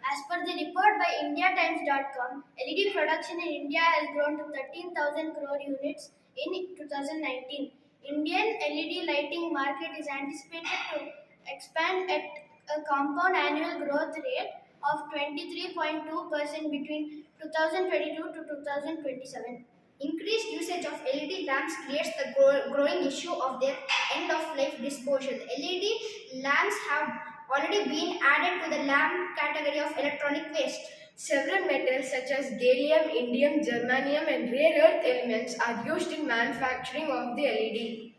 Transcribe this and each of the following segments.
As per the report by IndiaTimes.com, LED production in India has grown to 13,000 crore units in 2019. Indian LED lighting market is anticipated to expand at a compound annual growth rate of 23.2% between 2022 to 2027. Increased usage of LED lamps creates the growing issue of their end of life disposal. LED lamps have already been added to the lamp category of electronic waste. Several metals such as gallium, indium, germanium, and rare earth elements are used in manufacturing of the LED.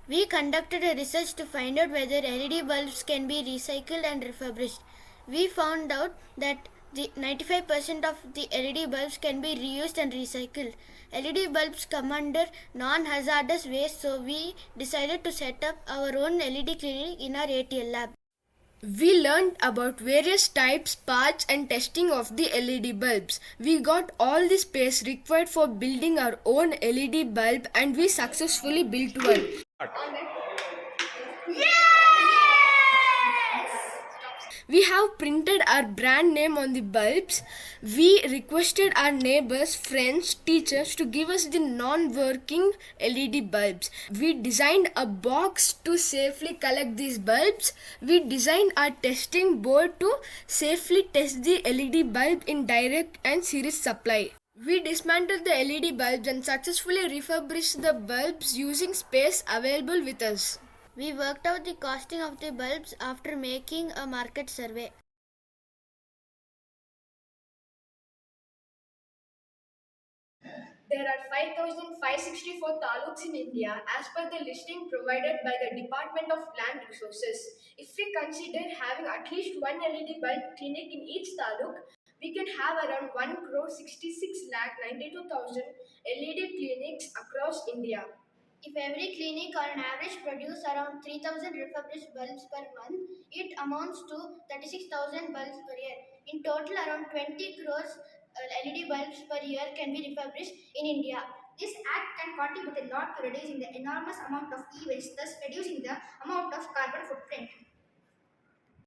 We conducted a research to find out whether LED bulbs can be recycled and refurbished. We found out that the 95% of the LED bulbs can be reused and recycled. LED bulbs come under non-hazardous waste, so we decided to set up our own LED clinic in our ATL lab. We learned about various types, parts, and testing of the LED bulbs. We got all the space required for building our own LED bulb, and we successfully built one. We have printed our brand name on the bulbs. We requested our neighbors, friends, teachers to give us the non-working LED bulbs. We designed a box to safely collect these bulbs. We designed our testing board to safely test the LED bulb in direct and series supply. We dismantled the LED bulbs and successfully refurbished the bulbs using space available with us. We worked out the costing of the bulbs after making a market survey. There are 5,564 taluks in India as per the listing provided by the Department of Land Resources. If we consider having at least one LED bulb clinic in each taluk, we can have around 1 crore 66 lakh 92,000 LED clinics across India. If every clinic on an average produce around 3,000 refurbished bulbs per month, it amounts to 36,000 bulbs per year. In total, around 20 crores LED bulbs per year can be refurbished in India. This act can contribute a lot to reducing the enormous amount of e-waste, thus reducing the amount of carbon footprint.